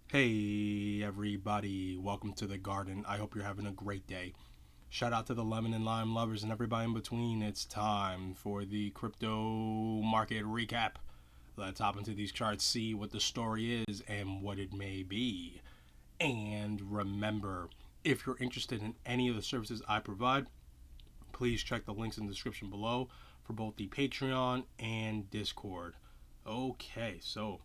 Hey everybody, welcome to the garden. I hope you're having a great day. Shout out to the lemon and lime lovers and everybody in between. It's time for the crypto market recap. Let's hop into these charts, see what the story is and what it may be. And remember, if you're interested in any of the services I provide, please check the links in the description below for both the Patreon and Discord. Okay, so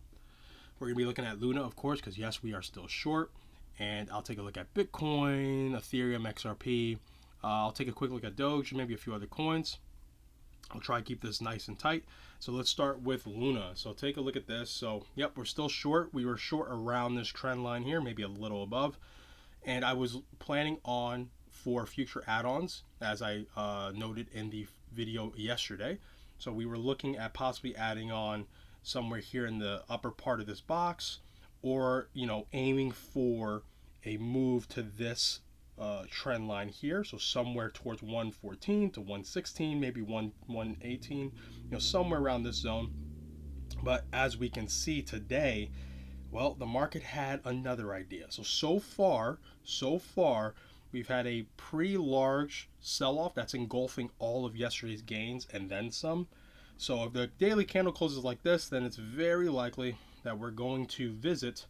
we're going to be looking at Luna, of course, because yes, we are still short. And I'll take a look at Bitcoin, Ethereum, XRP. I'll take a quick look at DOGE, maybe a few other coins. I'll try to keep this nice and tight. So let's start with Luna. So take a look at this. So, yep, we're still short. We were short around this trend line here, maybe a little above. And I was planning on for future add-ons, as I noted in the video yesterday. So we were looking at possibly adding on somewhere here in the upper part of this box, or aiming for a move to this trend line here, so somewhere towards 114 to 116, maybe 118, somewhere around this zone. But as we can see today, well, the market had another idea. So far, we've had a pretty large sell-off that's engulfing all of yesterday's gains and then some. So if the daily candle closes like this, then it's very likely that we're going to visit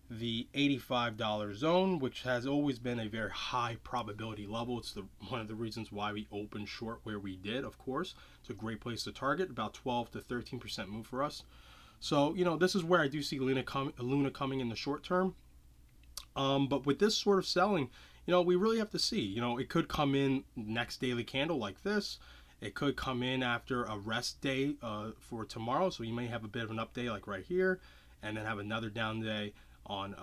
the $85 zone, which has always been a very high probability level. It's one of the reasons why we opened short where we did, of course. It's a great place to target, about 12 to 13% move for us. So, this is where I do see Luna coming in the short term. But with this sort of selling, we really have to see. It could come in next daily candle like this. It could come in after a rest day for tomorrow. So you may have a bit of an up day like right here, and then have another down day on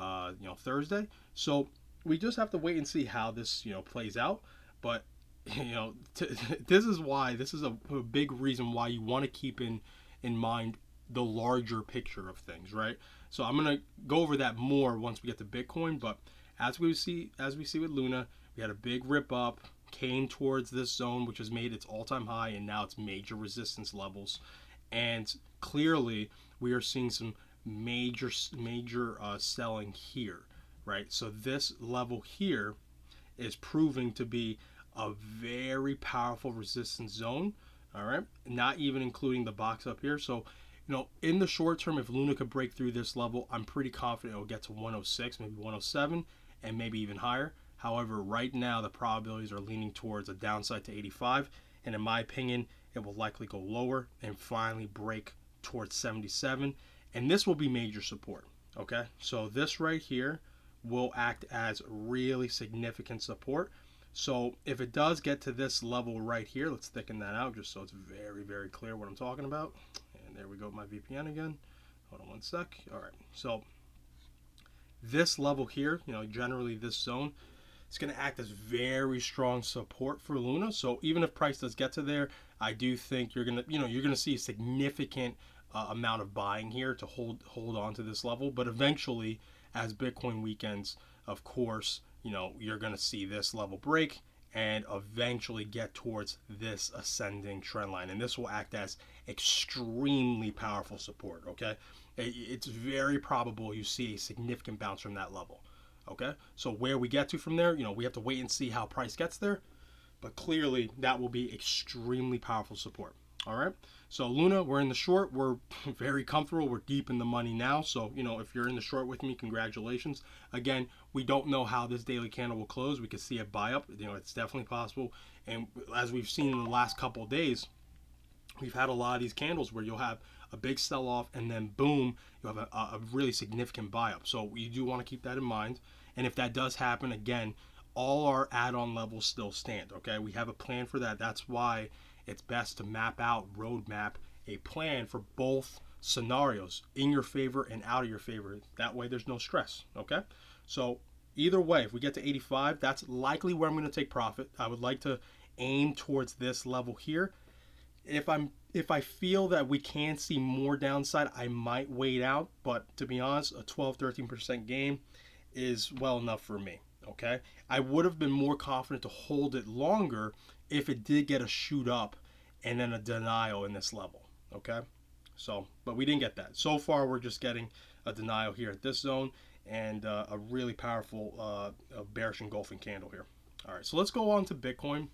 Thursday. So we just have to wait and see how this plays out. But this is a big reason why you want to keep in mind the larger picture of things, right? So I'm gonna go over that more once we get to Bitcoin. But as we see with Luna, we had a big rip up, came towards this zone, which has made its all-time high, and now it's major resistance levels. And clearly, we are seeing some major selling here, right? So this level here is proving to be a very powerful resistance zone. All right, not even including the box up here. So in the short term, if Luna could break through this level, I'm pretty confident it'll get to 106, maybe 107, and maybe even higher. However, right now the probabilities are leaning towards a downside to 85, and in my opinion, it will likely go lower and finally break towards 77, and this will be major support. Okay, so this right here will act as really significant support. So if it does get to this level right here, let's thicken that out just so it's very, very clear what I'm talking about. And there we go, my VPN again. Hold on one sec. All right, so this level here, generally this zone, it's going to act as very strong support for Luna. So even if price does get to there, I do think you're going to see a significant amount of buying here to hold on to this level. But eventually, as Bitcoin weakens, of course, you're going to see this level break and eventually get towards this ascending trend line, and this will act as extremely powerful support. Okay, it's very probable you see a significant bounce from that level. Okay, so where we get to from there, we have to wait and see how price gets there, but clearly that will be extremely powerful support. All right, so Luna, we're in the short. We're very comfortable. We're deep in the money now. So, if you're in the short with me, congratulations. Again, we don't know how this daily candle will close. We could see a buy up. It's definitely possible. And as we've seen in the last couple of days, we've had a lot of these candles where you'll have a big sell off and then boom, you have a really significant buy up. So you do want to keep that in mind. And if that does happen, again, all our add-on levels still stand. Okay, we have a plan for that. That's why it's best to roadmap a plan for both scenarios, in your favor and out of your favor. That way there's no stress. Okay, so either way, if we get to 85, that's likely where I'm going to take profit. I would like to aim towards this level here. If I feel that we can see more downside, I might wait out. But to be honest, a 12-13% gain is well enough for me. Okay, I would have been more confident to hold it longer if it did get a shoot up and then a denial in this level. Okay, so but we didn't get that. So far, we're just getting a denial here at this zone, and a really powerful bearish engulfing candle here. All right, so let's go on to Bitcoin,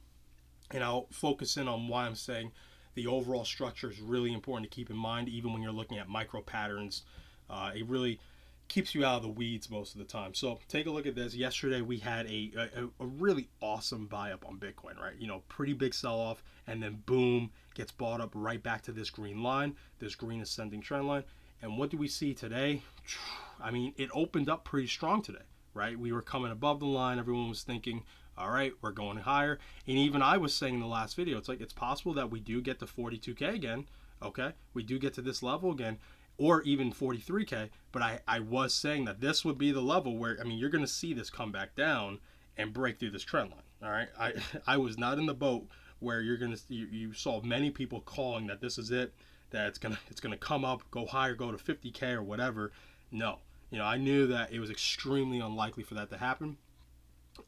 and I'll focus in on why I'm saying the overall structure is really important to keep in mind, even when you're looking at micro patterns. It really keeps you out of the weeds most of the time. So take a look at this. Yesterday we had a really awesome buy up on Bitcoin, right? Pretty big sell off, and then boom, gets bought up right back to this green line, this green ascending trend line. And what do we see today? I mean, it opened up pretty strong today, right? We were coming above the line. Everyone was thinking, all right, we're going higher. And even I was saying in the last video, it's like it's possible that we do get to 42K again. Okay, we do get to this level again, or even 43K. But I was saying that this would be the level where, I mean, you're going to see this come back down and break through this trend line. All right, I was not in the boat where you saw many people calling that this is it, that it's gonna come up, go higher, go to 50K or whatever. No, I knew that it was extremely unlikely for that to happen.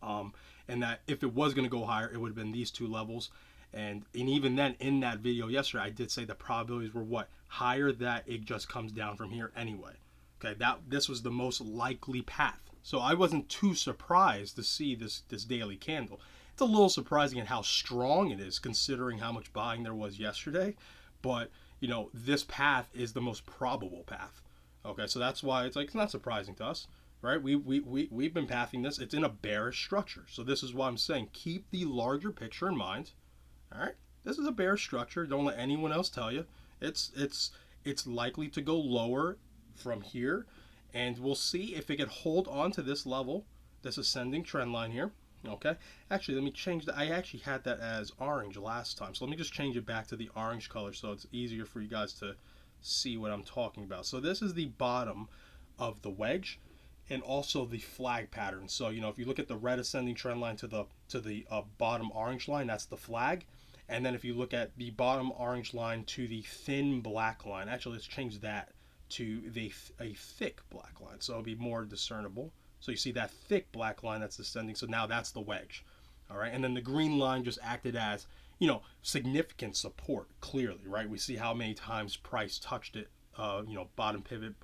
And that if it was going to go higher, it would have been these two levels. And even then, in that video yesterday, I did say the probabilities were what? Higher, that it just comes down from here anyway. Okay, this was the most likely path. So I wasn't too surprised to see this daily candle. It's a little surprising at how strong it is, considering how much buying there was yesterday. But, this path is the most probable path. Okay, so that's why it's not surprising to us. Right, we've been pathing this. It's in a bearish structure, so this is why I'm saying keep the larger picture in mind. All right, this is a bearish structure. Don't let anyone else tell you. It's likely to go lower from here, and we'll see if it can hold on to this level, this ascending trend line here. Okay, actually, let me change that. I actually had that as orange last time, so let me just change it back to the orange color so it's easier for you guys to see what I'm talking about. So this is the bottom of the wedge, and also the flag pattern. So if you look at the red ascending trend line to the bottom orange line, that's the flag. And then if you look at the bottom orange line to the thin black line, actually let's change that to a thick black line, so it'll be more discernible. So you see that thick black line that's ascending, so now that's the wedge. All right, and then the green line just acted as significant support, clearly, right? We see how many times price touched it. Bottom pivot.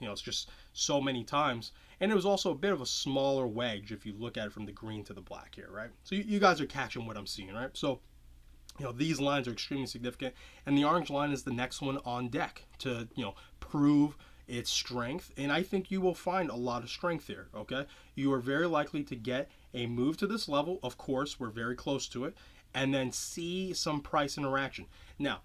It's just so many times. And it was also a bit of a smaller wedge if you look at it from the green to the black here, right? So you guys are catching what I'm seeing, right? So, these lines are extremely significant. And the orange line is the next one on deck to, prove its strength. And I think you will find a lot of strength here, okay? You are very likely to get a move to this level. Of course, we're very close to it. And then see some price interaction. Now,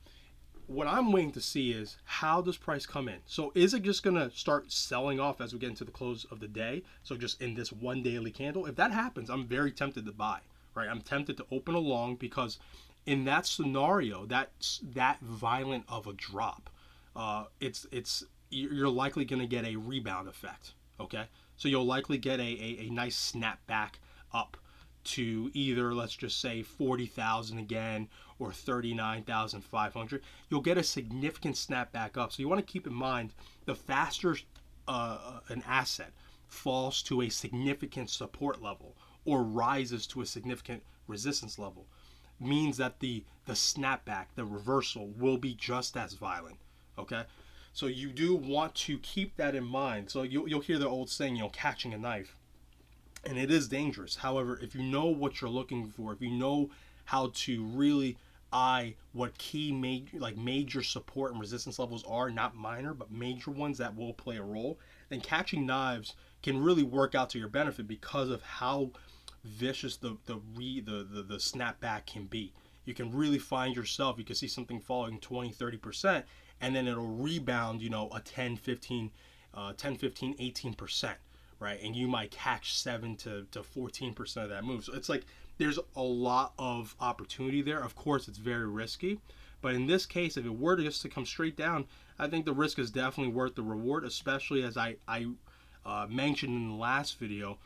what I'm waiting to see is how does price come in. So is it just going to start selling off as we get into the close of the day? So just in this one daily candle, if that happens, I'm very tempted to buy, right? I'm tempted to open along, because in that scenario, that's that violent of a drop, you're likely going to get a rebound effect. Okay, so you'll likely get a nice snap back up to either, let's just say, 40,000 again, or 39,500. You'll get a significant snap back up. So you want to keep in mind, the faster an asset falls to a significant support level or rises to a significant resistance level, means that the snapback, the reversal, will be just as violent. Okay, so you do want to keep that in mind. So you'll hear the old saying, catching a knife. And it is dangerous. However, if you know what you're looking for, if you know how to really eye what key major support and resistance levels are, not minor, but major ones that will play a role, then catching knives can really work out to your benefit because of how vicious the snapback can be. You can really find yourself, you can see something falling 20-30%, and then it'll rebound, a 10, 15, 18%. Right, and you might catch 7 to 14% of that move. So it's like there's a lot of opportunity there. Of course, it's very risky, but in this case, if it were just to come straight down, I think the risk is definitely worth the reward. Especially as I mentioned in the last video,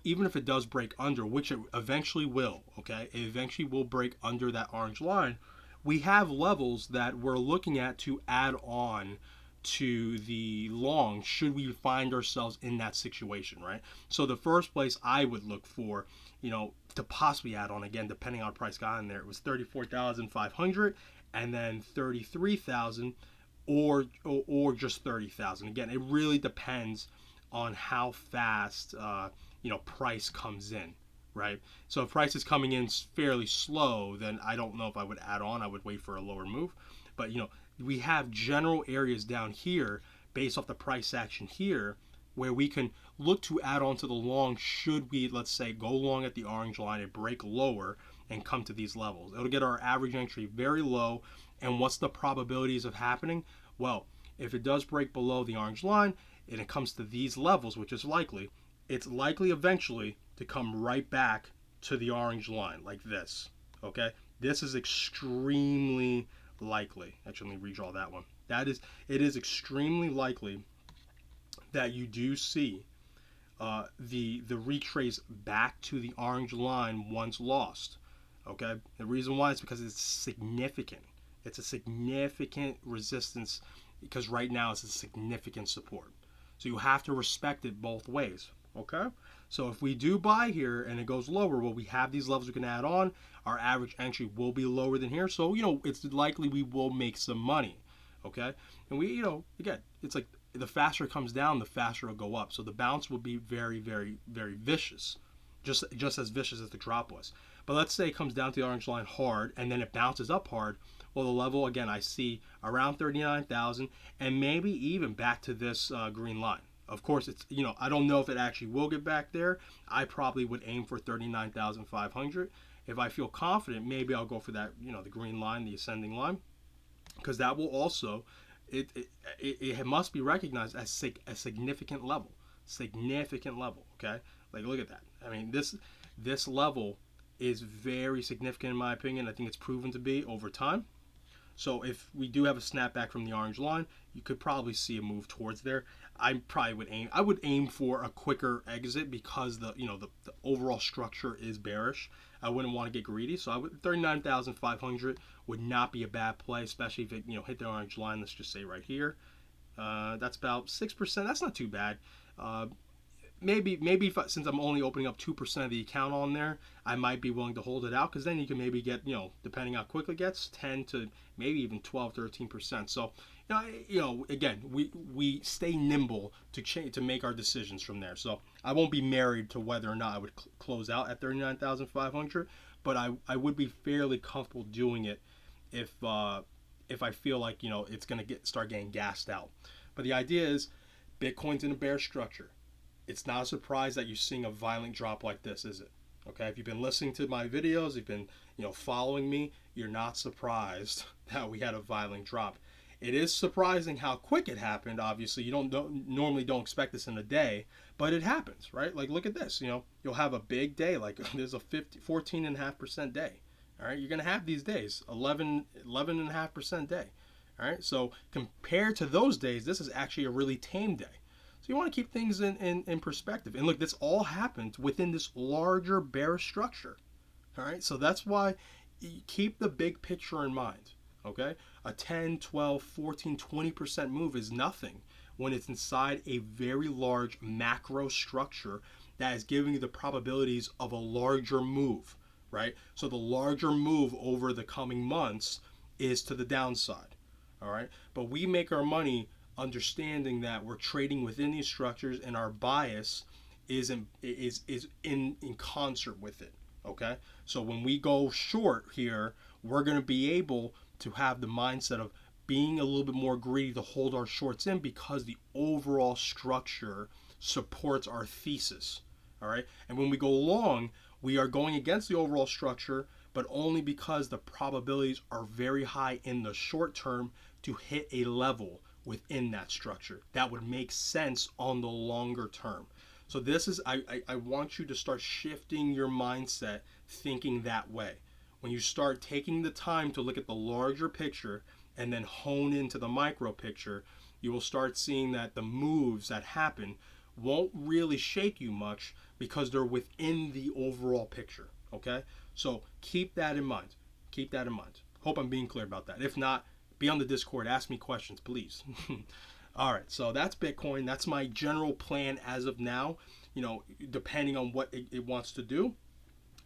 even if it does break under, which it eventually will. Okay, it eventually will break under that orange line. We have levels that we're looking at to add on to the long should we find ourselves in that situation, right? So the first place I would look for, to possibly add on, again, depending on price got in there, it was 34,500 and then 33,000 or just 30,000. Again, it really depends on how fast price comes in, right? So if price is coming in fairly slow, then I don't know if I would add on. I would wait for a lower move. But we have general areas down here based off the price action here where we can look to add on to the long should we, let's say, go long at the orange line and break lower and come to these levels. It'll get our average entry very low. And what's the probabilities of happening? Well, if it does break below the orange line and it comes to these levels, which is likely, it's likely eventually to come right back to the orange line like this. Okay? This is extremely likely. Actually, let me redraw that one. It is extremely likely that you do see the retrace back to the orange line once lost. Okay? The reason why is because it's significant. It's a significant resistance because right now it's a significant support. So you have to respect it both ways. Okay? So if we do buy here and it goes lower, well, we have these levels we can add on. Our average entry will be lower than here. So, it's likely we will make some money. Okay? And we, again, it's like the faster it comes down, the faster it'll go up. So the bounce will be very, very, very vicious. Just as vicious as the drop was. But let's say it comes down to the orange line hard and then it bounces up hard. Well, the level, again, I see around 39,000 and maybe even back to this green line. Of course, it's, I don't know if it actually will get back there. I probably would aim for 39,500. If I feel confident, maybe I'll go for that, the green line, the ascending line, because that will also, it must be recognized as a significant level. Significant level, okay? Like, look at that. I mean, this level is very significant in my opinion. I think it's proven to be over time. So if we do have a snapback from the orange line, you could probably see a move towards there. I would aim for a quicker exit because the overall structure is bearish. I wouldn't want to get greedy, so 39,500 would not be a bad play, especially if it hit the orange line. Let's just say right here. That's about 6%. That's not too bad. Maybe since I'm only opening up 2% of the account on there, I might be willing to hold it out because then you can maybe get, depending how quick it gets, 10 to maybe even 12, 13%. So, again, we stay nimble to make our decisions from there. So I won't be married to whether or not I would close out at 39,500, but I would be fairly comfortable doing it if I feel like, it's going to start getting gassed out. But the idea is Bitcoin's in a bear structure. It's not a surprise that you're seeing a violent drop like this, is it? Okay, if you've been listening to my videos, you've been, following me, you're not surprised that we had a violent drop. It is surprising how quick it happened. Obviously, you normally don't expect this in a day, but it happens, right? Like, look at this. You'll have a big day, like there's a 14.5% day. All right, you're gonna have these days, 11.5% day. All right, so compared to those days, this is actually a really tame day. So you want to keep things in perspective. And look, this all happened within this larger bearish structure. All right, so that's why you keep the big picture in mind. Okay, a 10, 12, 14, 20% move is nothing when it's inside a very large macro structure that is giving you the probabilities of a larger move, right? So the larger move over the coming months is to the downside. All right, but we make our money understanding that we're trading within these structures and our bias is in concert with it. Okay, so when we go short here, we're going to be able to have the mindset of being a little bit more greedy to hold our shorts in because the overall structure supports our thesis. All right, and when we go long, we are going against the overall structure, but only because the probabilities are very high in the short term to hit a level within that structure that would make sense on the longer term. So this is, I want you to start shifting your mindset thinking that way. When you start taking the time to look at the larger picture and then hone into the micro picture, you will start seeing that the moves that happen won't really shake you much because they're within the overall picture. Okay, so keep that in mind. Keep that in mind. Hope I'm being clear about that. If not, be on the Discord, ask me questions, please. All right, so that's Bitcoin. That's my general plan as of now, depending on what it wants to do.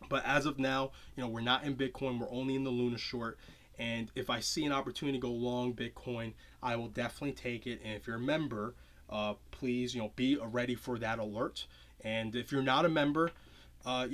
But as of now, we're not in Bitcoin. We're only in the Luna short. And if I see an opportunity to go long Bitcoin, I will definitely take it. And if you remember, please, be ready for that alert. And if you're not a member, I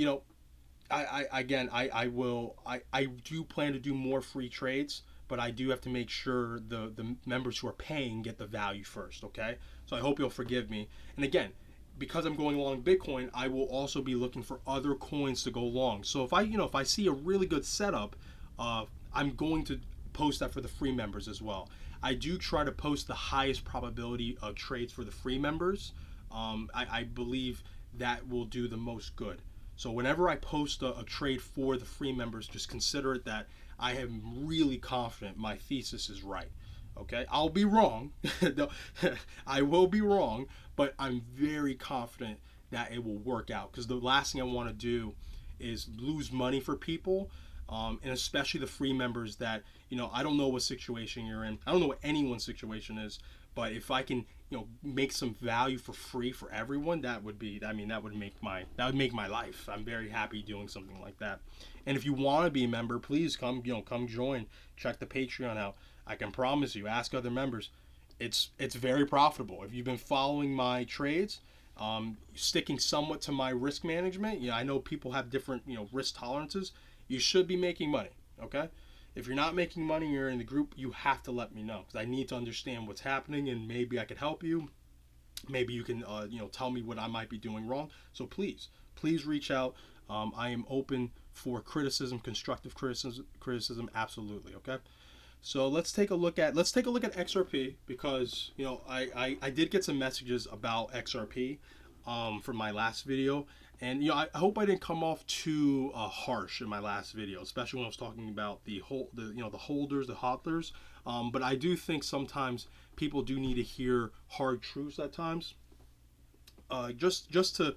do plan to do more free trades, but I do have to make sure the members who are paying get the value first, okay? So I hope you'll forgive me. And again, because I'm going long Bitcoin, I will also be looking for other coins to go long. So if I see a really good setup, I'm going to post that for the free members as well. I do try to post the highest probability of trades for the free members. I believe that will do the most good. So whenever I post a trade for the free members, just consider it that I am really confident my thesis is right. Okay, I'll be wrong. I will be wrong, but I'm very confident that it will work out, because the last thing I want to do is lose money for people, and especially the free members that, I don't know what situation you're in. I don't know what anyone's situation is, but if I can, make some value for free for everyone, that would make my life. I'm very happy doing something like that. And if you want to be a member, please come join. Check the Patreon out. I can promise you, ask other members, it's very profitable. If you've been following my trades, sticking somewhat to my risk management, I know people have different, risk tolerances. You should be making money, okay? If you're not making money, you're in the group, you have to let me know, because I need to understand what's happening, and maybe I could help you. Maybe you can, tell me what I might be doing wrong. So please reach out. I am open for criticism, constructive criticism, absolutely, okay? So let's take a look at XRP, because I did get some messages about XRP from my last video, and I hope I didn't come off too harsh in my last video, especially when I was talking about the holders, the hodlers. But I do think sometimes people do need to hear hard truths at times, just to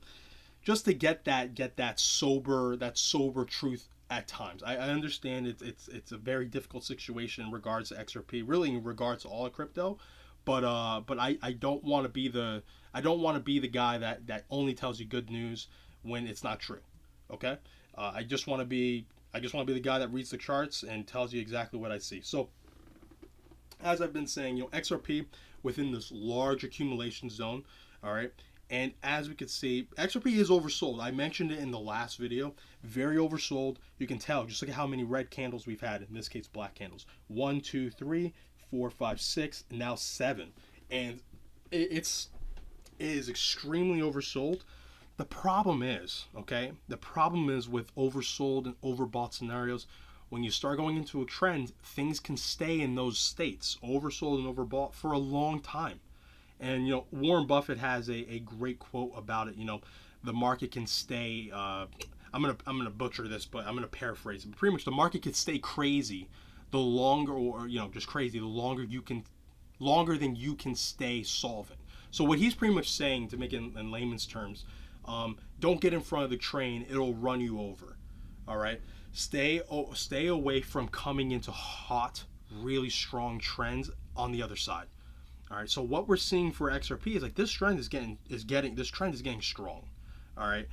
get that sober truth at times. I understand it's a very difficult situation in regards to XRP, really in regards to all of crypto, but I don't want to be the guy that only tells you good news when it's not true. Okay, I just want to be the guy that reads the charts and tells you exactly what I see. So as I've been saying, XRP within this large accumulation zone, all right. And as we can see, XRP is oversold. I mentioned it in the last video. Very oversold. You can tell. Just look at how many red candles we've had. In this case, black candles. 1, 2, 3, 4, 5, 6, and now 7. And it is extremely oversold. The problem is with oversold and overbought scenarios, when you start going into a trend, things can stay in those states, oversold and overbought, for a long time. And Warren Buffett has a great quote about it. The market can stay. I'm gonna butcher this, but I'm gonna paraphrase it. But pretty much, the market can stay crazy the longer, or just crazy, the longer than you can stay solvent. So what he's pretty much saying, to make it in layman's terms, don't get in front of the train; it'll run you over. All right, stay away from coming into hot, really strong trends on the other side. All right, so what we're seeing for XRP is this trend is getting strong. All right,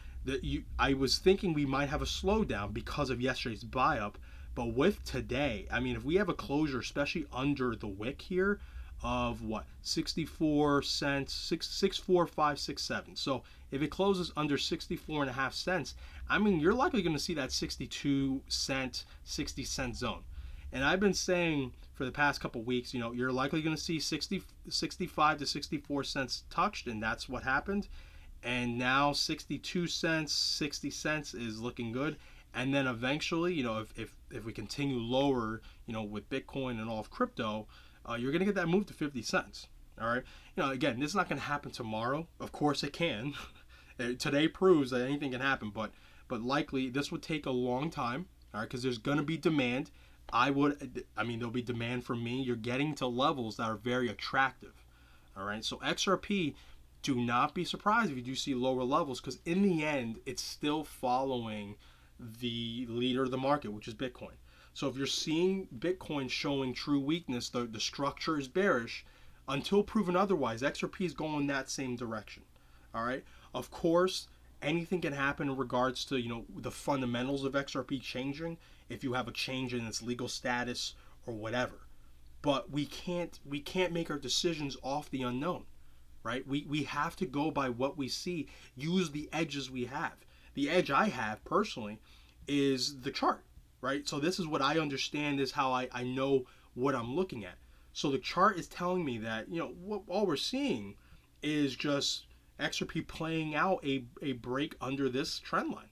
I was thinking we might have a slowdown because of yesterday's buy up, but with today, if we have a closure, especially under the wick here of 64 cents, 64567. So if it closes under 64.5 cents, you're likely going to see that 62 cent, 60 cent zone. And I've been saying for the past couple weeks, you're likely going to see 65 to 64 cents touched, and that's what happened. And now 62 cents, 60 cents is looking good. And then eventually, if we continue lower, with Bitcoin and all of crypto, you're going to get that move to 50 cents. All right. Again, this is not going to happen tomorrow. Of course it can. Today proves that anything can happen, but likely this would take a long time. All right, because there's going to be demand. There'll be demand from me. You're getting to levels that are very attractive. All right, so XRP, do not be surprised if you do see lower levels, because in the end, it's still following the leader of the market, which is Bitcoin. So if you're seeing Bitcoin showing true weakness, the structure is bearish, until proven otherwise, XRP is going that same direction. All right, of course, anything can happen in regards to the fundamentals of XRP changing, if you have a change in its legal status or whatever. But we can't make our decisions off the unknown. right? We have to go by what we see, use the edges we have. The edge I have personally is the chart, right? So this is what I understand, is how I know what I'm looking at. So the chart is telling me that, what all we're seeing is just XRP playing out a break under this trend line,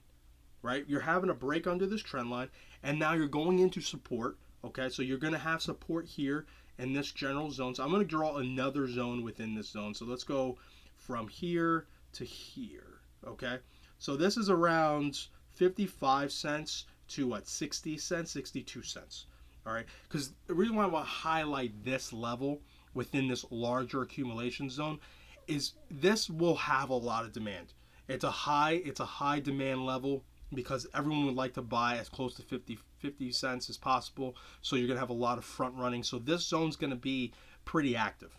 right? You're having a break under this trend line, and now you're going into support, okay? So you're going to have support here in this general zone. So I'm going to draw another zone within this zone. So let's go from here to here, okay? So this is around 55 cents to what, 60 cents, 62 cents, all right? Because the reason why I want to highlight this level within this larger accumulation zone is this will have a lot of demand. It's a high demand level because everyone would like to buy as close to 50 cents as possible. So you're going to have a lot of front running. So this zone's going to be pretty active.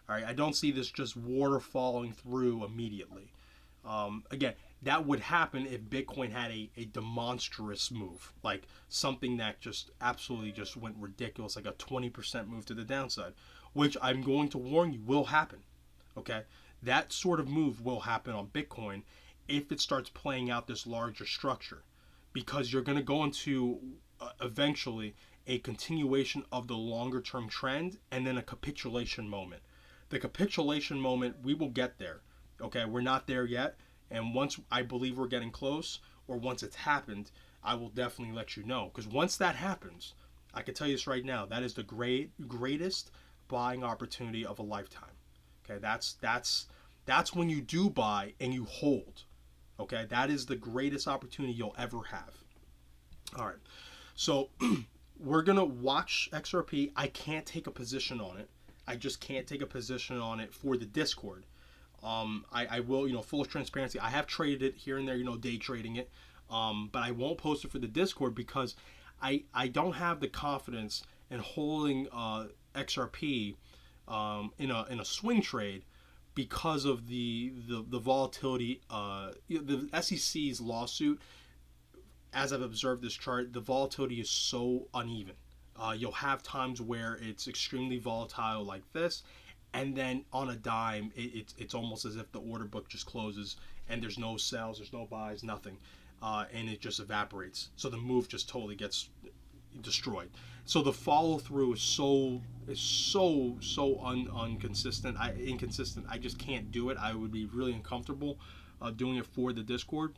All right, I don't see this just waterfalling through immediately. Again, that would happen if Bitcoin had a demonstrous move, like something that just absolutely just went ridiculous, like a 20% move to the downside, which I'm going to warn you will happen. Okay, that sort of move will happen on Bitcoin if it starts playing out this larger structure, because you're going to go into eventually a continuation of the longer term trend and then a capitulation moment. The capitulation moment, we will get there. Okay, we're not there yet, and once I believe we're getting close, or once it's happened, I will definitely let you know. Because once that happens, I can tell you this right now, that is the greatest buying opportunity of a lifetime. Okay, that's when you do buy and you hold. Okay, that is the greatest opportunity you'll ever have. All right, so we're gonna watch XRP. I can't take a position on it. I just can't take a position on it for the Discord. I will, full transparency, I have traded it here and there, day trading it, but I won't post it for the Discord because I don't have the confidence in holding XRP in a swing trade because of the volatility. The SEC's lawsuit, as I've observed this chart, the volatility is so uneven. You'll have times where it's extremely volatile like this, and then on a dime, it's almost as if the order book just closes and there's no sells, there's no buys, nothing, and it just evaporates. So the move just totally gets destroyed. So the follow through is so inconsistent. I just can't do it. I would be really uncomfortable doing it for the Discord.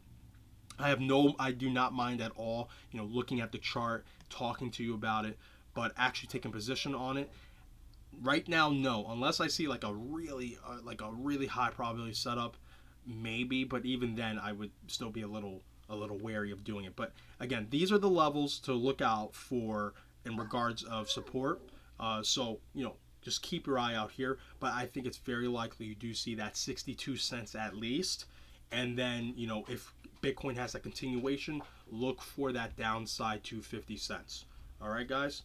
I do not mind at all, looking at the chart, talking to you about it, but actually taking position on it right now, no. Unless I see like a really high probability setup, maybe. But even then, I would still be a little wary of doing it. But again, these are the levels to look out for in regards of support. So just keep your eye out here. But I think it's very likely you do see that 62 cents at least, and then if Bitcoin has a continuation, look for that downside to 50 cents. All right, guys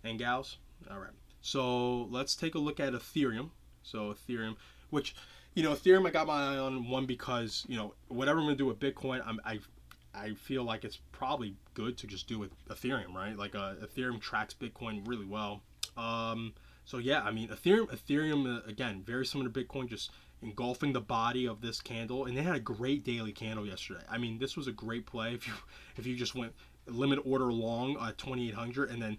and gals. All right. So let's take a look at Ethereum. So Ethereum, which, Ethereum I got my eye on, one because, whatever I'm going to do with Bitcoin, I feel like it's probably good to just do with Ethereum, right? Like Ethereum tracks Bitcoin really well. So yeah, I mean, Ethereum again, very similar to Bitcoin, just engulfing the body of this candle, and they had a great daily candle yesterday. I mean, this was a great play if you just went limit order long at 2,800 and then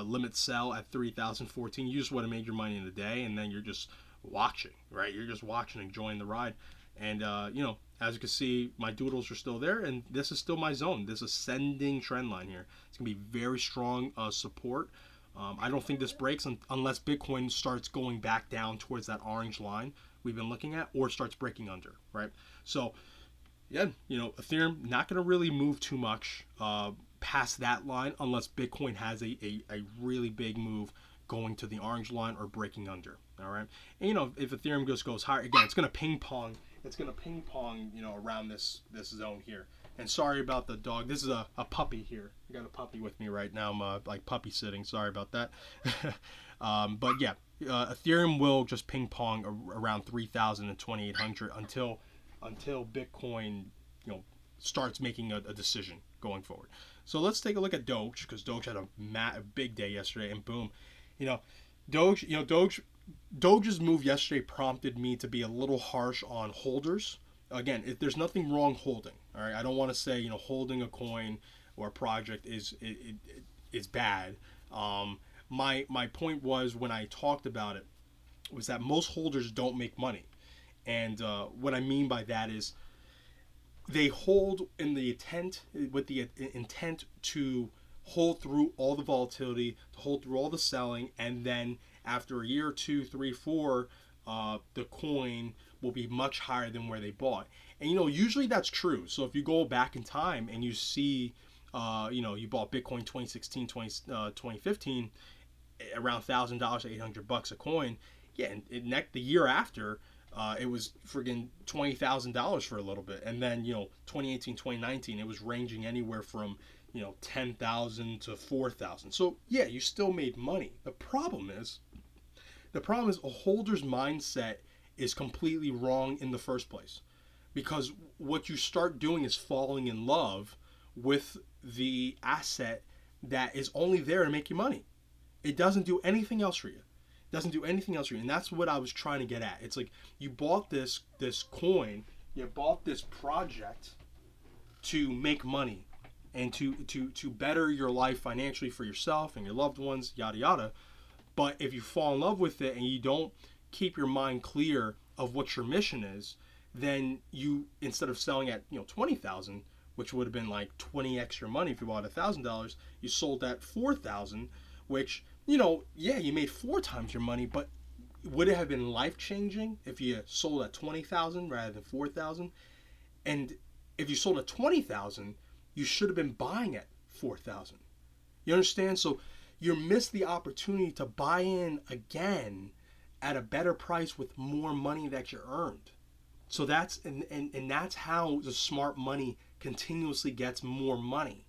limit sell at 3,014. You just would have made your money in a day, and then you're just watching, right? You're just watching, enjoying the ride. And as you can see, my doodles are still there, and this is still my zone, this ascending trend line here. It's gonna be very strong support. I don't think this breaks unless Bitcoin starts going back down towards that orange line we've been looking at, or starts breaking under, right? So yeah, Ethereum not going to really move too much past that line unless Bitcoin has a really big move going to the orange line or breaking under. All right, and if Ethereum goes higher again, it's going to ping pong. It's going to ping pong, around this zone here. And sorry about the dog. This is a puppy here. I got a puppy with me right now. I'm like puppy sitting. Sorry about that. But yeah, Ethereum will just ping pong around 3,000 and 2,800 until Bitcoin, starts making a decision going forward. So let's take a look at Doge, because Doge had a big day yesterday, and boom, Doge Doge's move yesterday prompted me to be a little harsh on holders. Again, there's nothing wrong holding. All right, I don't want to say holding a coin or a project is bad. My point was, when I talked about it, was that most holders don't make money, and what I mean by that is they hold in the intent to hold through all the volatility, to hold through all the selling, and then after a year, 2, 3, 4, the coin will be much higher than where they bought. And usually that's true. So if you go back in time and you see, you bought Bitcoin 2016, 2015, around $1,000, $800 a coin. Yeah, and the year after, it was friggin' $20,000 for a little bit, and then 2018, 2019, it was ranging anywhere from 10,000 to 4,000. So yeah, you still made money. The problem is a holder's mindset is completely wrong in the first place, because what you start doing is falling in love with the asset that is only there to make you money. It doesn't do anything else for you. And that's what I was trying to get at. It's like, you bought this coin, you bought this project to make money and to better your life financially for yourself and your loved ones, yada yada. But if you fall in love with it and you don't keep your mind clear of what your mission is, then you, instead of selling at 20,000, which would have been like 20 extra money if you bought $1,000, you sold at 4,000, which yeah, you made 4 times your money, but would it have been life-changing if you sold at 20,000 rather than 4,000? And if you sold at 20,000, you should have been buying at 4,000. You understand? So you missed the opportunity to buy in again at a better price with more money that you earned. So that's and that's how the smart money continuously gets more money.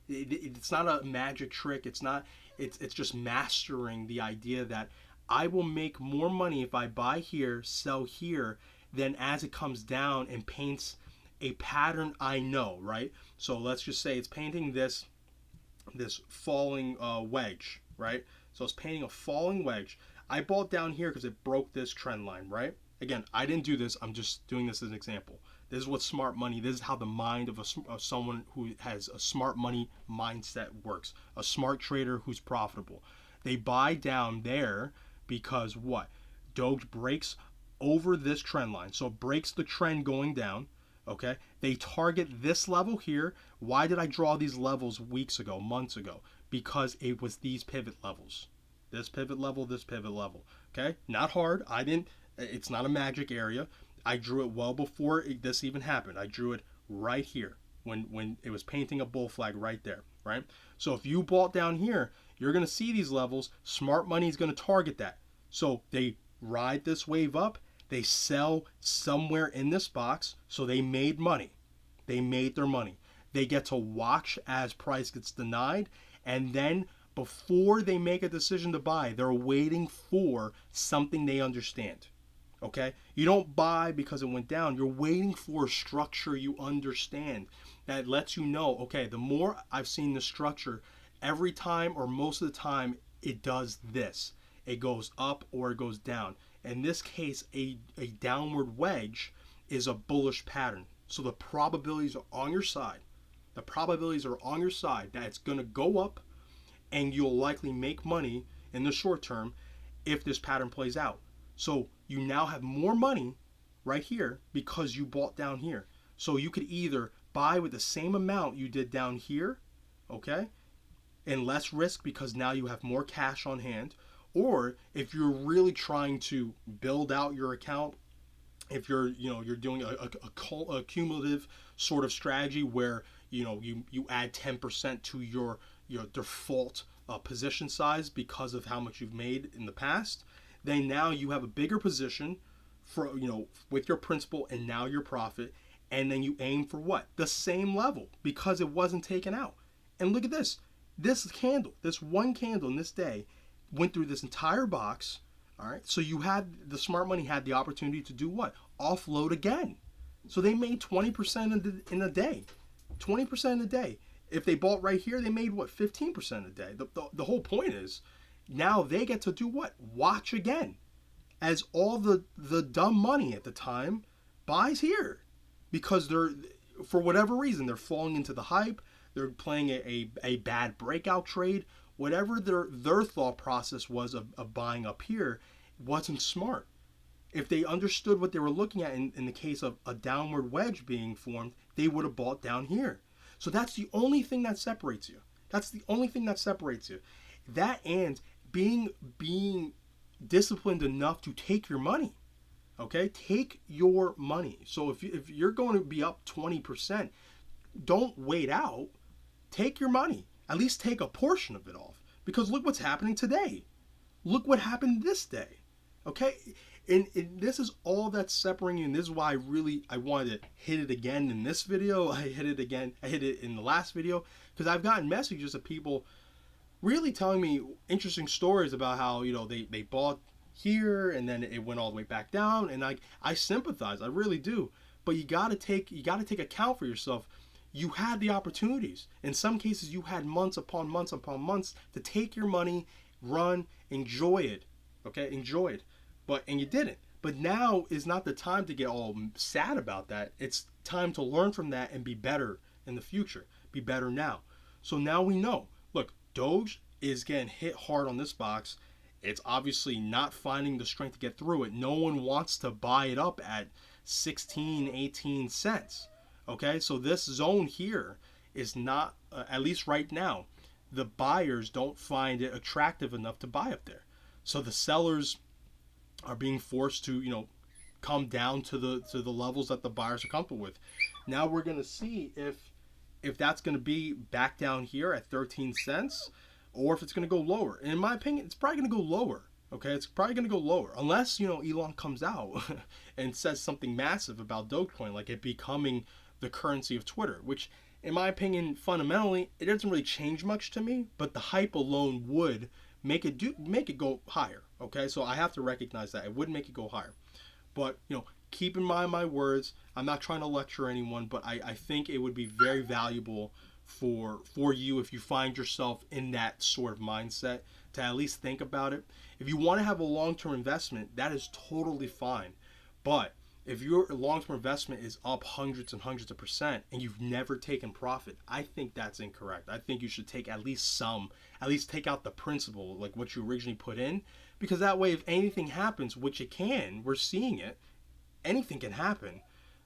It's not a magic trick. It's not. It's just mastering the idea that I will make more money if I buy here, sell here, than as it comes down and paints a pattern I know, right? So let's just say it's painting this falling wedge, right? So it's painting a falling wedge. I bought down here because it broke this trend line, right? Again, I didn't do this. I'm just doing this as an example. This is what smart money, this is how the mind of someone who has a smart money mindset works. A smart trader who's profitable. They buy down there because what? Doge breaks over this trend line. So it breaks the trend going down. Okay? They target this level here. Why did I draw these levels weeks ago, months ago? Because it was these pivot levels. This pivot level, this pivot level. Okay? Not hard. It's not a magic area. I drew it well before this even happened. I drew it right here when it was painting a bull flag right there, right? So if you bought down here, you're going to see these levels. Smart money is going to target that. So they ride this wave up. They sell somewhere in this box. So they made money. They made their money. They get to watch as price gets denied. And then before they make a decision to buy, they're waiting for something they understand. Okay? You don't buy because it went down. You're waiting for a structure you understand that lets you know, okay, the more I've seen the structure, every time or most of the time, it does this. It goes up or it goes down. In this case, a downward wedge is a bullish pattern. So the probabilities are on your side. The probabilities are on your side that it's going to go up and you'll likely make money in the short term if this pattern plays out. So you now have more money right here because you bought down here. So you could either buy with the same amount you did down here, okay, and less risk because now you have more cash on hand. Or if you're really trying to build out your account, if you're doing a cumulative sort of strategy where you add 10% to your default position size because of how much you've made in the past, then now you have a bigger position for with your principal and now your profit, and then you aim for what? The same level because it wasn't taken out. And look at this. This candle, this one candle in this day went through this entire box. All right. So the smart money had the opportunity to do what? Offload again. So they made 20% in a day. 20% in a day. If they bought right here, they made what? 15% a day. The whole point is now they get to do what? Watch again. as all the dumb money at the time buys here, because they're, for whatever reason, they're falling into the hype. They're playing a bad breakout trade. Whatever their thought process was of buying up here wasn't smart. If they understood what they were looking at in the case of a downward wedge being formed, they would have bought down here. So that's the only thing that separates you. That's the only thing that separates you. That and being disciplined enough to take your money. Okay? Take your money. So if you're going to be up 20%, don't wait out. Take your money. At least take a portion of it off. Because look what's happening today. Look what happened this day. Okay? And this is all that's separating you, and this is why I wanted to hit it again in this video. I hit it in the last video, because I've gotten messages of people really telling me interesting stories about how, you know, they bought here and then it went all the way back down, and I sympathize, I really do. But you gotta take account for yourself. You had the opportunities. In some cases, you had months upon months upon months to take your money, run, enjoy it. Okay, enjoy it. And you didn't. But now is not the time to get all sad about that. It's time to learn from that and be better in the future. Be better now. So now we know. Look, Doge is getting hit hard on this box. It's obviously not finding the strength to get through it. No one wants to buy it up at 16, 18 cents. Okay, so this zone here is not, at least right now, the buyers don't find it attractive enough to buy up there. So the sellers are being forced to, you know, come down to the levels that the buyers are comfortable with. Now we're going to see if that's going to be back down here at 13 cents or if it's going to go lower. And in my opinion, it's probably going to go lower. Okay, it's probably going to go lower unless, you know, Elon comes out and says something massive about Dogecoin, like it becoming the currency of Twitter, which in my opinion, fundamentally, it doesn't really change much to me, but the hype alone would make it go higher. Okay, so I have to recognize that it would make it go higher. But, you know, keep in mind my words. I'm not trying to lecture anyone, but I think it would be very valuable for you if you find yourself in that sort of mindset to at least think about it. If you want to have a long-term investment, that is totally fine. But if your long-term investment is up hundreds and hundreds of percent and you've never taken profit, I think that's incorrect. I think you should take at least take out the principal, like what you originally put in, because that way if anything happens, which it can, we're seeing it, anything can happen,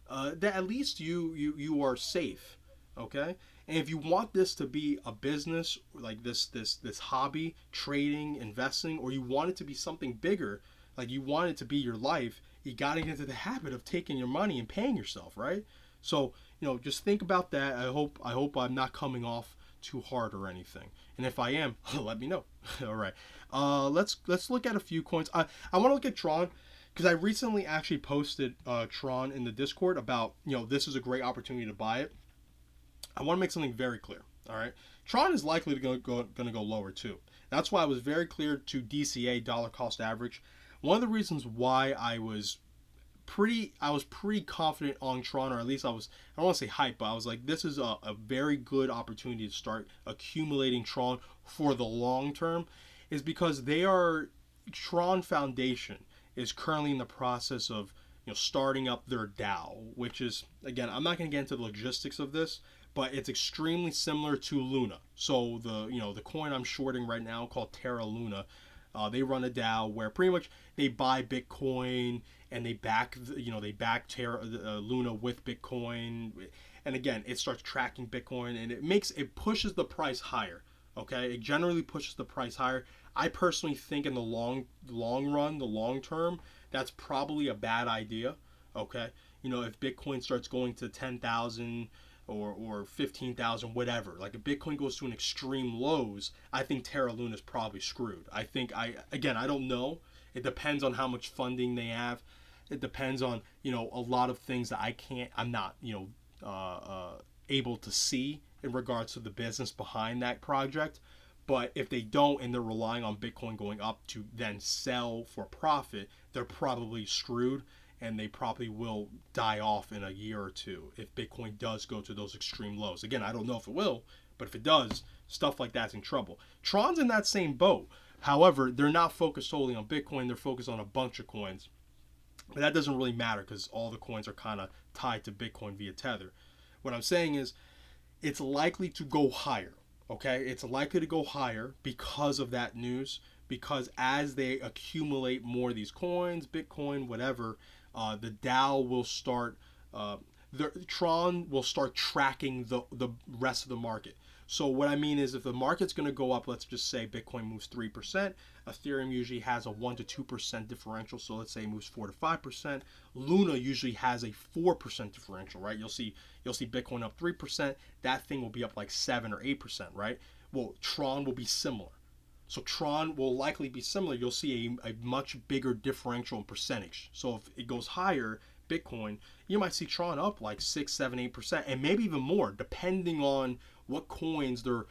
that at least you are safe, okay? And if you want this to be a business, like this hobby, trading, investing, or you want it to be something bigger, like you want it to be your life, you got to get into the habit of taking your money and paying yourself, right? So, you know, just think about that. I hope I'm not coming off too hard or anything. And if I am, let me know. All right. Let's look at a few coins. I want to look at Tron because I recently actually posted Tron in the Discord about, you know, this is a great opportunity to buy it. I want to make something very clear. All right. Tron is likely to go lower too. That's why I was very clear to DCA, dollar cost average. One of the reasons why I was pretty confident on Tron, or at least I don't want to say hype, but I was like, this is a very good opportunity to start accumulating Tron for the long term, is because Tron Foundation is currently in the process of, you know, starting up their DAO, which is, again, I'm not going to get into the logistics of this, but it's extremely similar to Luna. So the coin I'm shorting right now called Terra Luna, they run a DAO where pretty much they buy Bitcoin and they back Terra Luna with Bitcoin, and again it starts tracking Bitcoin and it pushes the price higher. Okay, it generally pushes the price higher. I personally think in the long run, the long term, that's probably a bad idea. Okay, you know, if Bitcoin starts going to 10,000 or 15,000, whatever, like if Bitcoin goes to an extreme lows, I think Terra Luna is probably screwed. I don't know. It depends on how much funding they have. It depends on, you know, a lot of things that I'm not, you know, able to see in regards to the business behind that project. But if they don't and they're relying on Bitcoin going up to then sell for profit, they're probably screwed. And they probably will die off in a year or two if Bitcoin does go to those extreme lows. Again, I don't know if it will, but if it does, stuff like that's in trouble. Tron's in that same boat, However, they're not focused solely on Bitcoin. They're focused on a bunch of coins. But that doesn't really matter because all the coins are kind of tied to Bitcoin via Tether. What I'm saying is it's likely to go higher. Okay, it's likely to go higher because of that news. Because as they accumulate more of these coins, Bitcoin, whatever, the DAO will start. Tron will start tracking the rest of the market. So what I mean is, if the market's going to go up, let's just say Bitcoin moves 3%, Ethereum usually has a 1 to 2% differential. So let's say it moves 4 to 5%. Luna usually has a 4% differential, right? You'll see Bitcoin up 3%. That thing will be up like 7 or 8%, right? Well, Tron will be similar. So Tron will likely be similar. You'll see a much bigger differential in percentage. So if it goes higher, Bitcoin, you might see Tron up like 6, 7, 8%, and maybe even more, depending on what coins they're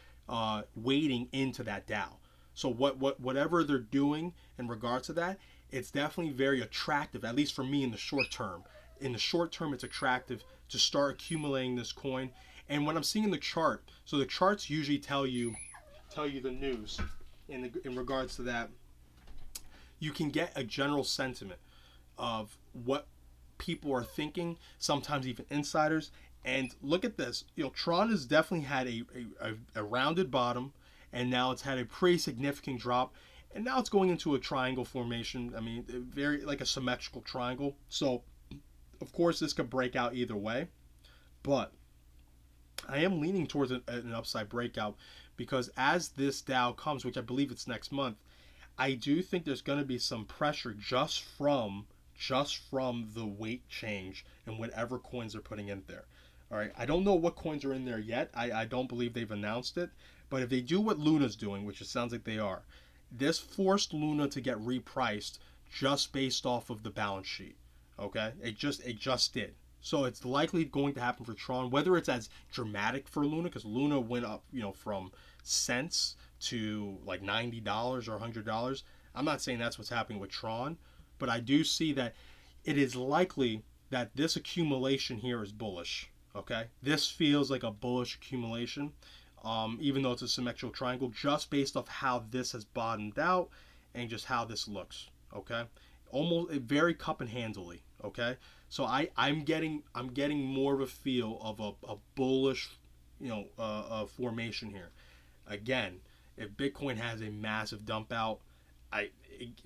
weighting into that DAO. So whatever they're doing in regards to that, it's definitely very attractive, at least for me in the short term. In the short term, it's attractive to start accumulating this coin. And when I'm seeing the chart, so the charts usually tell you the news in regards to that. You can get a general sentiment of what people are thinking, sometimes even insiders. And look at this. Tron has definitely had a rounded bottom, and now it's had a pretty significant drop, and now it's going into a triangle formation. I mean, very like a symmetrical triangle. So, of course, this could break out either way, but I am leaning towards an upside breakout because as this DAO comes, which I believe it's next month, I do think there's going to be some pressure just from the weight change and whatever coins they're putting in there. All right, I don't know what coins are in there yet. I don't believe they've announced it. But if they do what Luna's doing, which it sounds like they are, this forced Luna to get repriced just based off of the balance sheet. Okay, it just did. So it's likely going to happen for Tron. Whether it's as dramatic for Luna, because Luna went up, from cents to like $90 or $100. I'm not saying that's what's happening with Tron, but I do see that it is likely that this accumulation here is bullish. Okay, this feels like a bullish accumulation, even though it's a symmetrical triangle, just based off how this has bottomed out and just how this looks. Okay, almost very cup and handily. Okay, so I'm getting more of a feel of a bullish, formation here. Again, if Bitcoin has a massive dump out,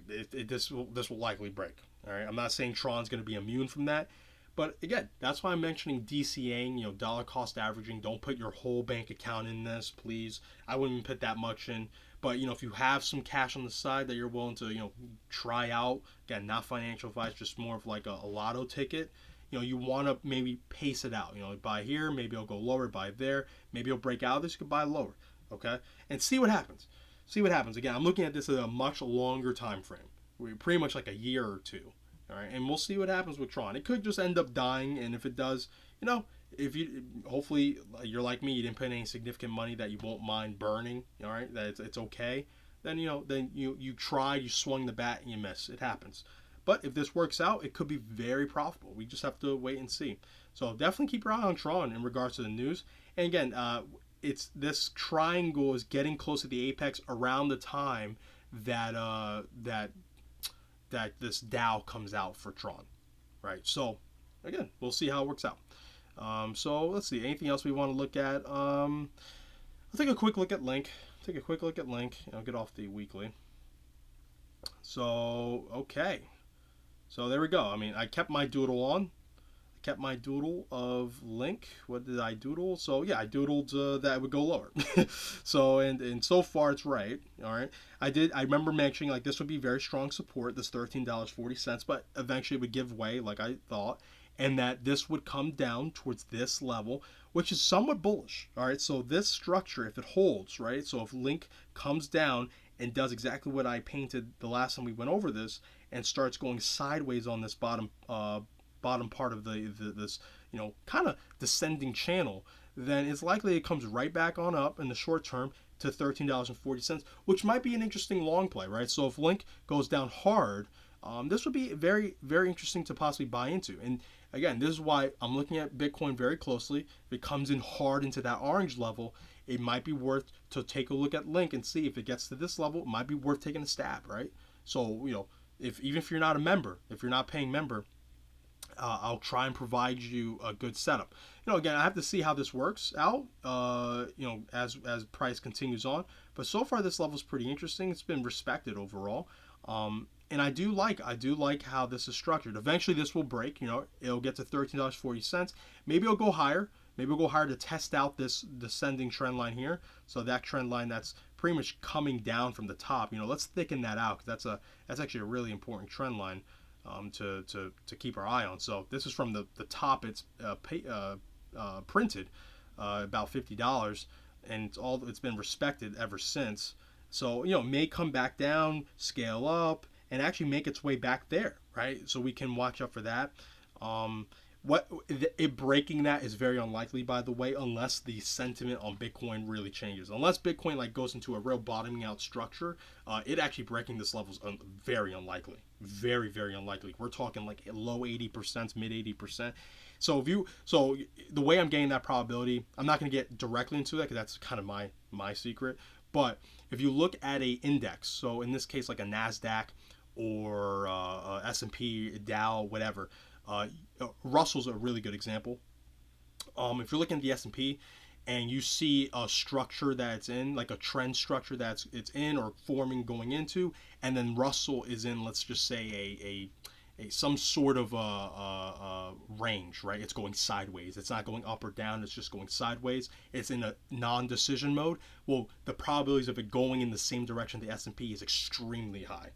this will likely break. All right, I'm not saying Tron's going to be immune from that. But again, that's why I'm mentioning DCAing, dollar cost averaging. Don't put your whole bank account in this, please. I wouldn't put that much in. But, if you have some cash on the side that you're willing to, try out, again, not financial advice, just more of like a lotto ticket, you want to maybe pace it out. Buy here, maybe I'll go lower, buy there, maybe I'll break out of this, you could buy lower, okay? And see what happens. Again, I'm looking at this at a much longer time frame. We're pretty much like a year or two. All right, and we'll see what happens with Tron. It could just end up dying, and if it does, if you hopefully you're like me, you didn't put any significant money that you won't mind burning. All right, that it's okay. Then you try, you swung the bat and you miss. It happens. But if this works out, it could be very profitable. We just have to wait and see. So definitely keep your eye on Tron in regards to the news. And again, it's this triangle is getting close to the apex around the time that this DAO comes out for Tron, right? So, again, we'll see how it works out. So, let's see. Anything else we want to look at? I'll take a quick look at Link. Get off the weekly. So, okay. So, there we go. I mean, I kept my doodle on. Kept my doodle of Link. What did I doodle? So yeah, I doodled that it would go lower. So and so far it's right. All right. I remember mentioning like this would be very strong support, this $13.40, but eventually it would give way, like I thought, and that this would come down towards this level, which is somewhat bullish. All right. So this structure, if it holds, right? So if Link comes down and does exactly what I painted the last time we went over this, and starts going sideways on this bottom part of this kind of descending channel, then it's likely it comes right back on up in the short term to $13.40, which might be an interesting long play, right? So if Link goes down hard, this would be very, very interesting to possibly buy into. And again, this is why I'm looking at Bitcoin very closely. If it comes in hard into that orange level, it might be worth to take a look at Link and see if it gets to this level. It might be worth taking a stab, right? So, even if you're not a member, if you're not paying member, I'll try and provide you a good setup. Again, I have to see how this works out, as price continues on. But so far, this level is pretty interesting. It's been respected overall. And I do like how this is structured. Eventually, this will break. It'll get to $13.40. Maybe it'll go higher. Maybe we'll go higher to test out this descending trend line here. So that trend line that's pretty much coming down from the top. Let's thicken that out, because that's actually a really important trend line to keep our eye on. So this is from the top. It's printed about $50, and it's been respected ever since. So may come back down, scale up, and actually make its way back there, right? So we can watch out for that. It breaking that is very unlikely, by the way, unless the sentiment on Bitcoin really changes. Unless Bitcoin goes into a real bottoming out structure, it actually breaking this level is very unlikely. Very, very unlikely. We're talking low 80%, mid 80%. So the way I'm getting that probability, I'm not going to get directly into that because that's kind of my secret. But if you look at a index, so in this case like a NASDAQ or S&P, Dow, whatever, Russell's a really good example. If you're looking at the S&P and you see a structure that it's in, like a trend structure it's in or forming going into, and then Russell is in, let's just say some sort of range, right? It's going sideways. It's not going up or down. It's just going sideways. It's in a non-decision mode. Well, the probabilities of it going in the same direction the S&P is extremely high.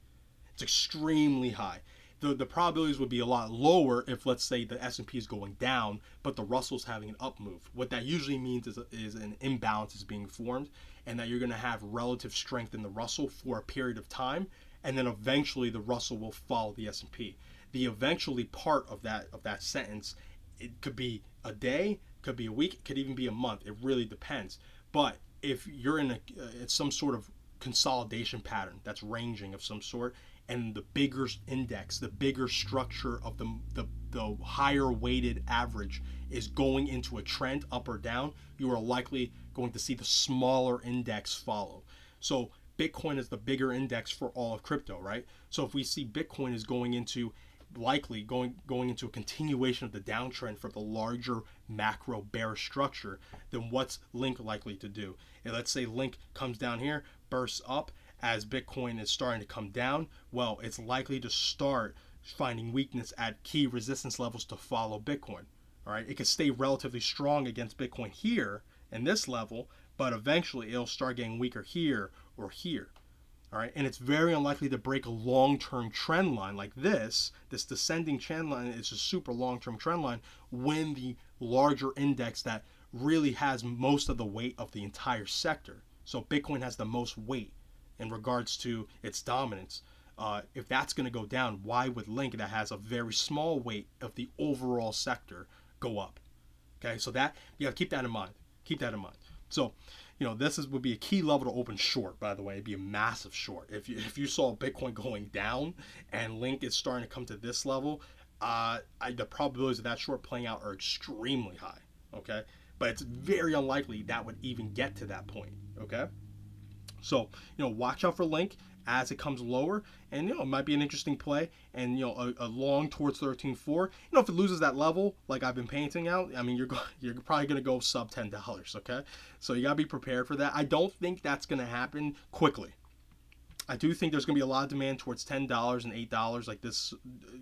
It's extremely high. The probabilities would be a lot lower if, let's say, the S&P is going down, but the Russell's having an up move. What that usually means is an imbalance is being formed, and that you're going to have relative strength in the Russell for a period of time, and then eventually the Russell will follow the S&P. The eventually part of that sentence, it could be a day, could be a week, could even be a month. It really depends. But if you're in it's some sort of consolidation pattern that's ranging of some sort, and the bigger index, the bigger structure of the higher weighted average is going into a trend up or down, you are likely going to see the smaller index follow. So Bitcoin is the bigger index for all of crypto, right? So if we see Bitcoin is going into a continuation of the downtrend for the larger macro bearish structure, then what's Link likely to do? And let's say Link comes down here, bursts up as Bitcoin is starting to come down. Well, it's likely to start finding weakness at key resistance levels to follow Bitcoin. All right, it can stay relatively strong against Bitcoin here in this level, but eventually it'll start getting weaker here or here. All right, and it's very unlikely to break a long-term trend line like this. This descending trend line is a super long-term trend line when the larger index that really has most of the weight of the entire sector. So Bitcoin has the most weight in regards to its dominance. If that's going to go down, why would Link, that has a very small weight of the overall sector, go up? Okay, so that you got to keep that in mind. Keep that in mind. So, this would be a key level to open short. By the way, it'd be a massive short. If you saw Bitcoin going down and Link is starting to come to this level, the probabilities of that short playing out are extremely high. Okay, but it's very unlikely that would even get to that point. Okay. So, watch out for Link as it comes lower, and it might be an interesting play, and a long towards 13.4. If it loses that level, like I've been painting out, I mean, you're probably gonna go sub $10. Okay, so you gotta be prepared for that. I don't think that's gonna happen quickly. I do think there's gonna be a lot of demand towards $10 and $8, like this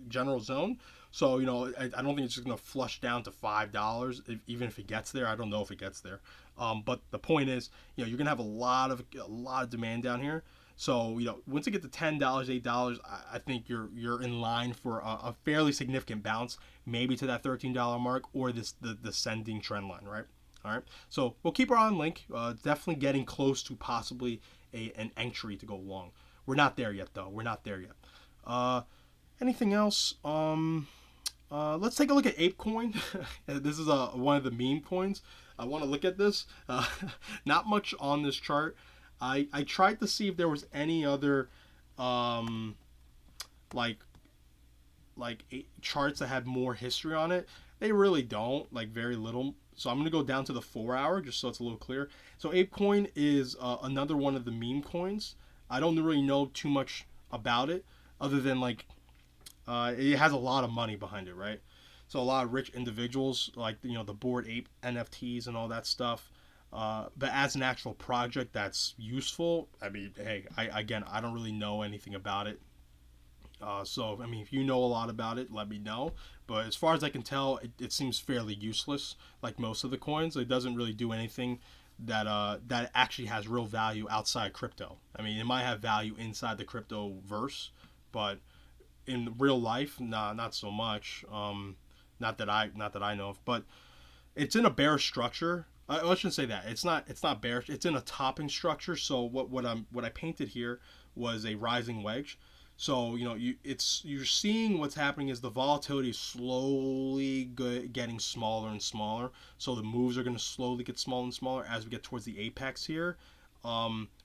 general zone. So I don't think it's just gonna flush down to $5, even if it gets there. I don't know if it gets there. But the point is, you're gonna have a lot of demand down here. So once you get to $10, $8, I think you're in line for a fairly significant bounce, maybe to that $13 mark or the descending trend line, right? All right. So we'll keep our eye on Link. Definitely getting close to possibly an entry to go long. We're not there yet, though. We're not there yet. Anything else? Let's take a look at Ape Coin. This is one of the meme coins. I want to look at this. Not much on this chart. I tried to see if there was any other charts that had more history on it. They really don't, very little. So I'm going to go down to the 4-hour just so it's a little clear. So ApeCoin is another one of the meme coins. I don't really know too much about it other than like it has a lot of money behind it, right? So a lot of rich individuals, like the Bored Ape NFTs and all that stuff. But as an actual project that's useful, I mean, hey, I don't really know anything about it. So I mean, if you know a lot about it, let me know. But as far as I can tell, it seems fairly useless. Like most of the coins, it doesn't really do anything that actually has real value outside crypto. I mean, it might have value inside the crypto verse, but in real life, nah, not so much. Not that I know of, but it's in a bear structure. I shouldn't say that. It's not bearish. It's in a topping structure. So what I painted here was a rising wedge. So you're seeing what's happening is the volatility is slowly getting smaller and smaller. So the moves are going to slowly get smaller and smaller as we get towards the apex here.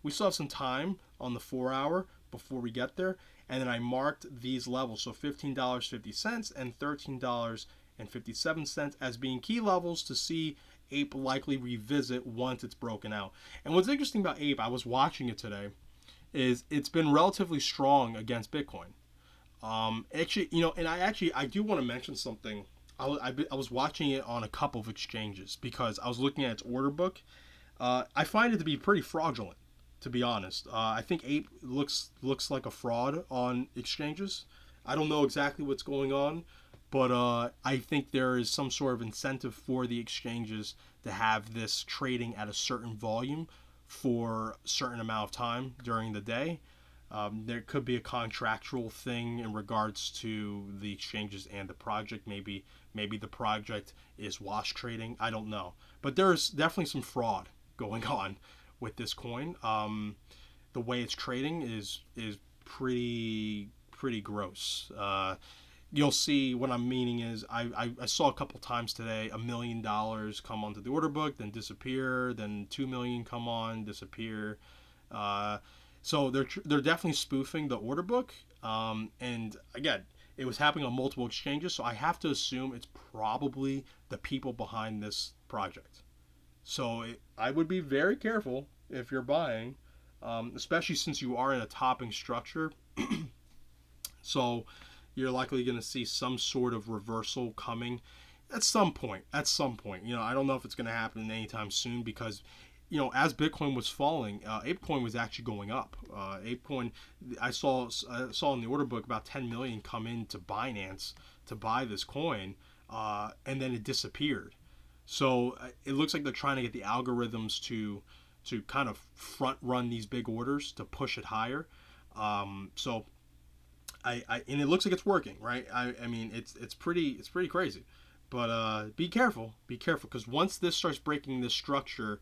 We still have some time on the 4-hour before we get there, and then I marked these levels, so $15.50 and $13.57 as being key levels to see Ape likely revisit once it's broken out. And what's interesting about Ape, I was watching it today, is it's been relatively strong against Bitcoin. Actually, and I do want to mention something. I was watching it on a couple of exchanges because I was looking at its order book. I find it to be pretty fraudulent, to be honest. I think Ape looks like a fraud on exchanges. I don't know exactly what's going on, but I think there is some sort of incentive for the exchanges to have this trading at a certain volume for a certain amount of time during the day. There could be a contractual thing in regards to the exchanges and the project. Maybe the project is wash trading. I don't know, but there's definitely some fraud going on with this coin. The way it's trading is pretty gross. You'll see what I'm meaning is I saw a couple times today $1 million come onto the order book, then disappear, then 2 million come on, disappear. So they're definitely spoofing the order book. And again, it was happening on multiple exchanges, so I have to assume it's probably the people behind this project. So I would be very careful if you're buying, especially since you are in a topping structure. So you're likely going to see some sort of reversal coming at some point. I don't know if it's going to happen anytime soon because, as Bitcoin was falling, ApeCoin was actually going up. ApeCoin, I saw in the order book about 10 million come into Binance to buy this coin, and then it disappeared. So it looks like they're trying to get the algorithms to kind of front run these big orders to push it higher. So and it looks like it's working, right? I mean it's pretty crazy, but be careful because once this starts breaking this structure,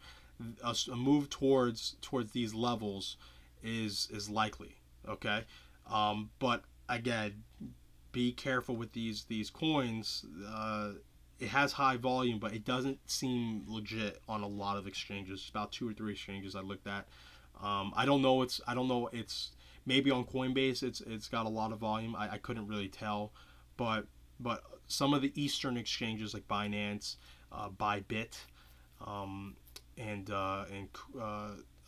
a move towards these levels is likely. Okay, but again, be careful with these coins. It has high volume, but it doesn't seem legit on a lot of exchanges. About 2 or 3 exchanges I looked at. I don't know. It's maybe on Coinbase. It's got a lot of volume. I couldn't really tell, but some of the Eastern exchanges like Binance, Bybit, and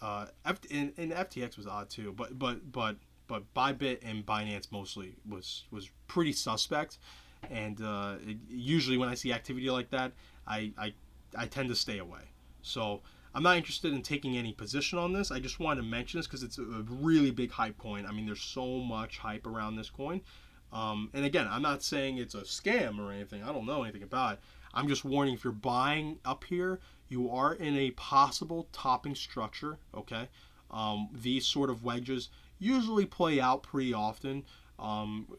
FTX was odd too. But Bybit and Binance mostly was pretty suspect. And usually when I see activity like that, I tend to stay away. So I'm not interested in taking any position on this. I just wanted to mention this because it's a really big hype coin. I mean, there's so much hype around this coin. And again, I'm not saying it's a scam or anything. I don't know anything about it. I'm just warning, if you're buying up here, you are in a possible topping structure, okay? These sort of wedges usually play out pretty often.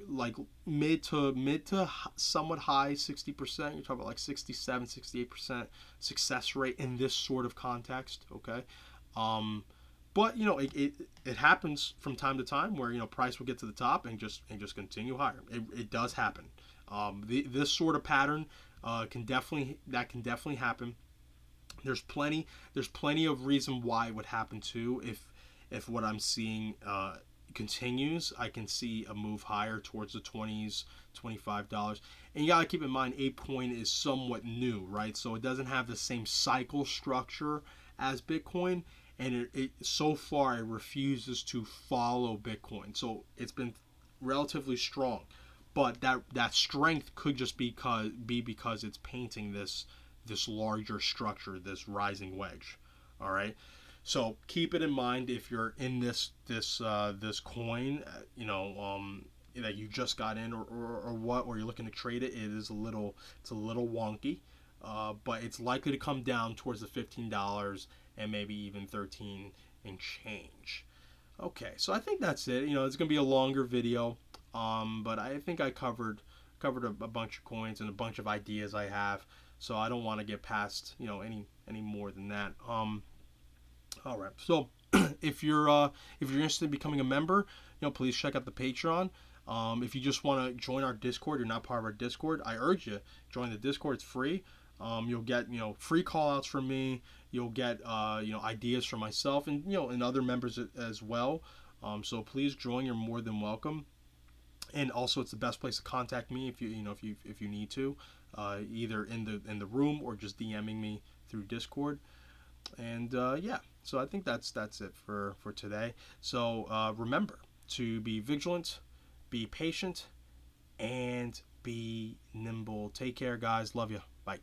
Like mid to somewhat high 60%. You're talking about like 67, 68% success rate in this sort of context. Okay. But it happens from time to time where price will get to the top and just continue higher. It does happen. This sort of pattern can definitely happen. There's plenty of reason why it would happen too if what I'm seeing continues, I can see a move higher towards the 20s, $25. And you gotta keep in mind, ApeCoin is somewhat new, right? So it doesn't have the same cycle structure as Bitcoin, and it so far it refuses to follow Bitcoin. So it's been relatively strong, but that strength could just be because it's painting this larger structure, this rising wedge. All right. So keep it in mind if you're in this coin, that you just got in, or you're looking to trade it. It's a little wonky, but it's likely to come down towards the $15 and maybe even 13 and change. Okay, so I think that's it. It's gonna be a longer video, but I think I covered a bunch of coins and a bunch of ideas I have. So I don't want to get past any more than that. All right. So if you're interested in becoming a member, please check out the Patreon. If you just want to join our Discord, you're not part of our Discord, I urge you join the Discord. It's free. You'll get free call outs from me. You'll get ideas from myself and other members as well. So please join. You're more than welcome. And also, it's the best place to contact me if you need to, either in the room or just DMing me through Discord. And yeah, so I think that's it for today. So remember to be vigilant, be patient, and be nimble. Take care, guys. Love you. Bye.